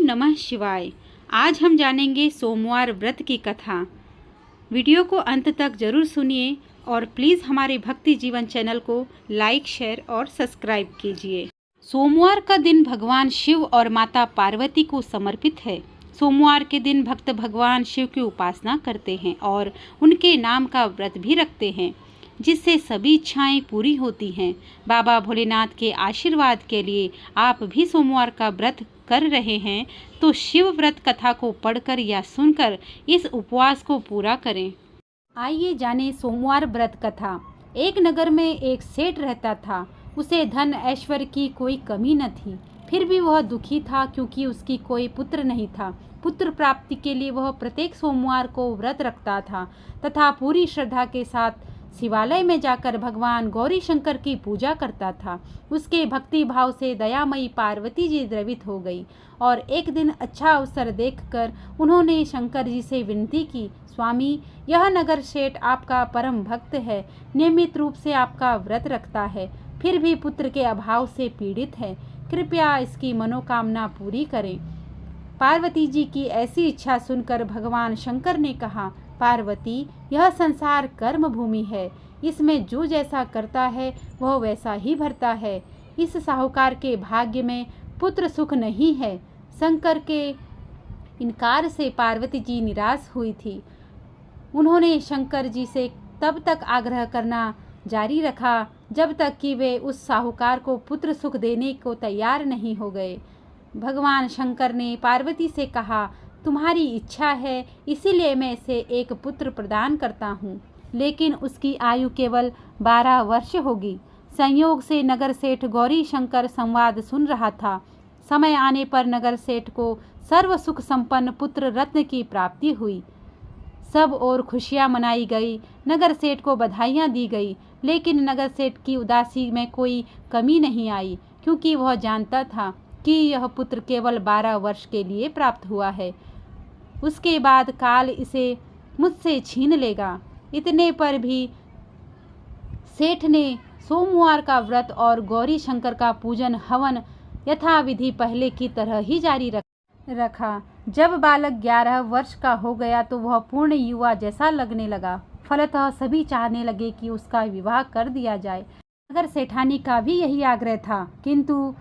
नमः शिवाय। आज हम जानेंगे सोमवार व्रत की कथा। वीडियो को अंत तक जरूर सुनिए और प्लीज़ हमारे भक्ति जीवन चैनल को लाइक, शेयर और सब्सक्राइब कीजिए। सोमवार का दिन भगवान शिव और माता पार्वती को समर्पित है। सोमवार के दिन भक्त भगवान शिव की उपासना करते हैं और उनके नाम का व्रत भी रखते हैं, जिससे सभी इच्छाएं पूरी होती हैं। बाबा भोलेनाथ के आशीर्वाद के लिए आप भी सोमवार का व्रत कर रहे हैं तो शिव व्रत कथा को पढ़कर या सुनकर इस उपवास को पूरा करें। आइए जानें सोमवार व्रत कथा। एक नगर में एक सेठ रहता था। उसे धन ऐश्वर्य की कोई कमी न थी, फिर भी वह दुखी था क्योंकि उसकी कोई पुत्र नहीं था। पुत्र प्राप्ति के लिए वह प्रत्येक सोमवार को व्रत रखता था तथा पूरी श्रद्धा के साथ शिवालय में जाकर भगवान गौरी शंकर की पूजा करता था। उसके भक्ति भाव से दयामयी पार्वती जी द्रवित हो गई और एक दिन अच्छा अवसर देखकर उन्होंने शंकर जी से विनती की, स्वामी, यह नगर सेठ आपका परम भक्त है, नियमित रूप से आपका व्रत रखता है, फिर भी पुत्र के अभाव से पीड़ित है, कृपया इसकी मनोकामना पूरी करें। पार्वती जी की ऐसी इच्छा सुनकर भगवान शंकर ने कहा, पार्वती, यह संसार कर्म भूमि है, इसमें जो जैसा करता है वह वैसा ही भरता है। इस साहूकार के भाग्य में पुत्र सुख नहीं है। शंकर के इनकार से पार्वती जी निराश हुई थी। उन्होंने शंकर जी से तब तक आग्रह करना जारी रखा जब तक कि वे उस साहूकार को पुत्र सुख देने को तैयार नहीं हो गए। भगवान शंकर ने पार्वती से कहा, तुम्हारी इच्छा है इसीलिए मैं इसे एक पुत्र प्रदान करता हूँ, लेकिन उसकी आयु केवल 12 वर्ष होगी। संयोग से नगर सेठ गौरी शंकर संवाद सुन रहा था। समय आने पर नगर सेठ को सर्व सुख संपन्न पुत्र रत्न की प्राप्ति हुई। सब और खुशियाँ मनाई गई, नगर सेठ को बधाइयाँ दी गई, लेकिन नगर सेठ की उदासी में कोई कमी नहीं आई, क्योंकि वह जानता था कि यह पुत्र केवल 12 वर्ष के लिए प्राप्त हुआ है। उसके बाद काल इसे मुझसे छीन लेगा। इतने पर भी सेठ ने सोमवार का व्रत और गौरी शंकर का पूजन हवन यथाविधि पहले की तरह ही जारी रखा। जब बालक 11 वर्ष का हो गया तो वह पूर्ण युवा जैसा लगने लगा। फलतः सभी चाहने लगे कि उसका विवाह कर दिया जाए। अगर सेठानी का भी यही आग्रह था, किंतु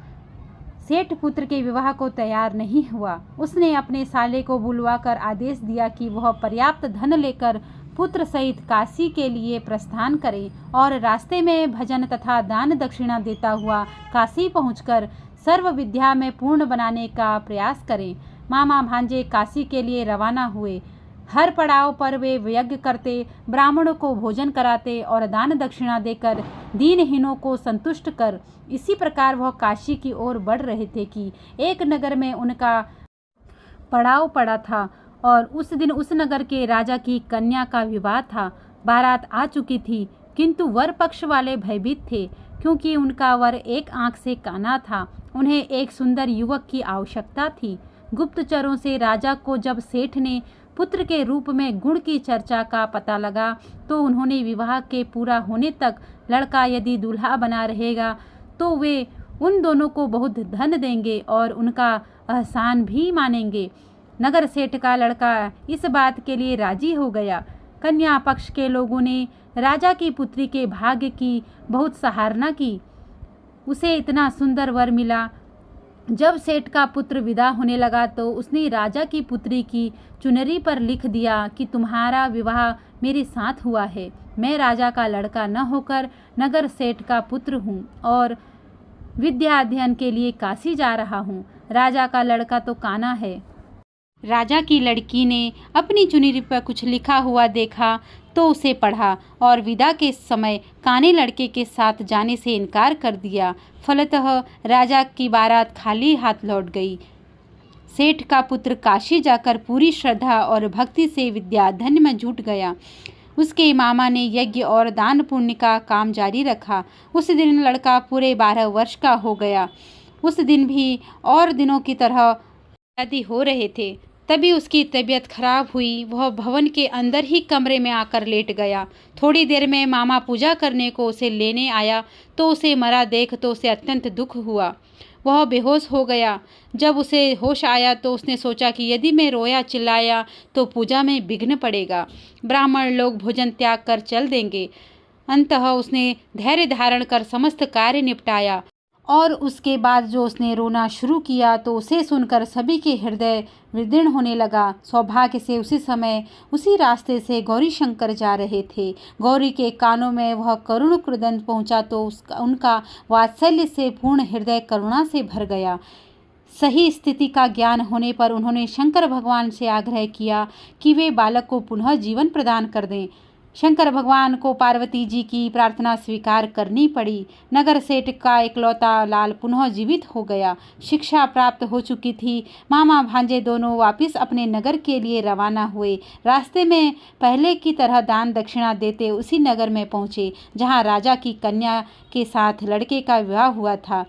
सेठ पुत्र के विवाह को तैयार नहीं हुआ। उसने अपने साले को बुलवाकर आदेश दिया कि वह पर्याप्त धन लेकर पुत्र सहित काशी के लिए प्रस्थान करे और रास्ते में भजन तथा दान दक्षिणा देता हुआ काशी पहुंचकर सर्व विद्या में पूर्ण बनाने का प्रयास करें। मामा भांजे काशी के लिए रवाना हुए। हर पड़ाव पर वे यज्ञ करते, ब्राह्मणों को भोजन कराते और दान दक्षिणा देकर दीनहीनों को संतुष्ट कर इसी प्रकार वह काशी की ओर बढ़ रहे थे कि एक नगर में उनका पड़ाव पड़ा था और उस दिन उस नगर के राजा की कन्या का विवाह था। बारात आ चुकी थी, किंतु वर पक्ष वाले भयभीत थे, क्योंकि उनका वर एक आंख से काना था। उन्हें एक सुंदर युवक की आवश्यकता थी। गुप्तचरों से राजा को जब सेठ ने पुत्र के रूप में गुण की चर्चा का पता लगा तो उन्होंने विवाह के पूरा होने तक लड़का यदि दूल्हा बना रहेगा तो वे उन दोनों को बहुत धन देंगे और उनका एहसान भी मानेंगे। नगर सेठ का लड़का इस बात के लिए राजी हो गया। कन्या पक्ष के लोगों ने राजा की पुत्री के भाग्य की बहुत सराहना की। उसे इतना सुंदर वर मिला। जब सेठ का पुत्र विदा होने लगा तो उसने राजा की पुत्री की चुनरी पर लिख दिया कि तुम्हारा विवाह मेरे साथ हुआ है। मैं राजा का लड़का न होकर नगर सेठ का पुत्र हूँ और विद्या अध्ययन के लिए काशी जा रहा हूँ। राजा का लड़का तो काना है। राजा की लड़की ने अपनी चुनरी पर कुछ लिखा हुआ देखा तो उसे पढ़ा और विदा के समय काने लड़के के साथ जाने से इनकार कर दिया। फलतः राजा की बारात खाली हाथ लौट गई। सेठ का पुत्र काशी जाकर पूरी श्रद्धा और भक्ति से विद्याध्ययन में जुट गया। उसके मामा ने यज्ञ और दान पुण्य का काम जारी रखा। उस दिन लड़का पूरे 12 वर्ष का हो गया। उस दिन भी और दिनों की तरह शादी हो रहे थे। तभी उसकी तबीयत खराब हुई। वह भवन के अंदर ही कमरे में आकर लेट गया। थोड़ी देर में मामा पूजा करने को उसे लेने आया तो उसे मरा देख तो उसे अत्यंत दुख हुआ। वह बेहोश हो गया। जब उसे होश आया तो उसने सोचा कि यदि मैं रोया चिल्लाया तो पूजा में विघ्न पड़ेगा, ब्राह्मण लोग भोजन त्याग कर चल देंगे। अंततः उसने धैर्य धारण कर समस्त कार्य निपटाया और उसके बाद जो उसने रोना शुरू किया तो उसे सुनकर सभी के हृदय विदीर्ण होने लगा। सौभाग्य से उसी समय उसी रास्ते से गौरी शंकर जा रहे थे। गौरी के कानों में वह करुण क्रदन पहुंचा तो उनका वात्सल्य से पूर्ण हृदय करुणा से भर गया। सही स्थिति का ज्ञान होने पर उन्होंने शंकर भगवान से आग्रह किया कि वे बालक को पुनः जीवन प्रदान कर दें। शंकर भगवान को पार्वती जी की प्रार्थना स्वीकार करनी पड़ी। नगर सेठ का इकलौता लाल पुनः जीवित हो गया। शिक्षा प्राप्त हो चुकी थी। मामा भांजे दोनों वापस अपने नगर के लिए रवाना हुए। रास्ते में पहले की तरह दान दक्षिणा देते उसी नगर में पहुँचे जहाँ राजा की कन्या के साथ लड़के का विवाह हुआ था।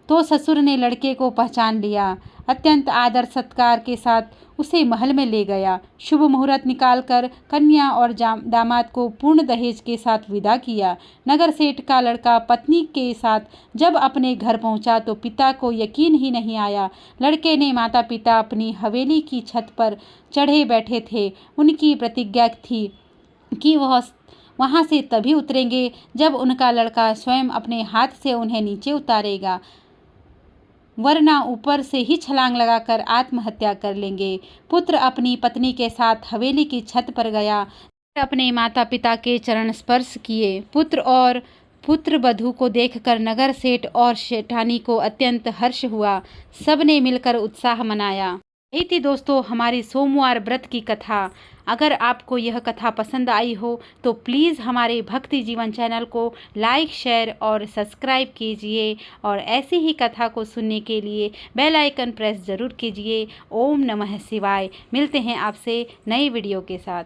तो ससुर ने लड़के को पहचान लिया, अत्यंत आदर सत्कार के साथ उसे महल में ले गया। शुभ मुहूर्त निकालकर कन्या और दामाद को पूर्ण दहेज के साथ विदा किया। नगर सेठ का लड़का पत्नी के साथ जब अपने घर पहुंचा तो पिता को यकीन ही नहीं आया। लड़के ने माता पिता अपनी हवेली की छत पर चढ़े बैठे थे। उनकी प्रतिज्ञा थी कि वह वहाँ से तभी उतरेंगे जब उनका लड़का स्वयं अपने हाथ से उन्हें नीचे उतारेगा, वरना ऊपर से ही छलांग लगाकर आत्महत्या कर लेंगे। पुत्र अपनी पत्नी के साथ हवेली की छत पर गया, अपने माता पिता के चरण स्पर्श किए। पुत्र और पुत्र वधू को देखकर नगर सेठ और सेठानी को अत्यंत हर्ष हुआ। सबने मिलकर उत्साह मनाया। यही थी दोस्तों हमारी सोमवार व्रत की कथा। अगर आपको यह कथा पसंद आई हो तो प्लीज़ हमारे भक्ति जीवन चैनल को लाइक शेयर और सब्सक्राइब कीजिए और ऐसी ही कथा को सुनने के लिए बेल आइकन प्रेस ज़रूर कीजिए। ओम नमः शिवाय। मिलते हैं आपसे नई वीडियो के साथ।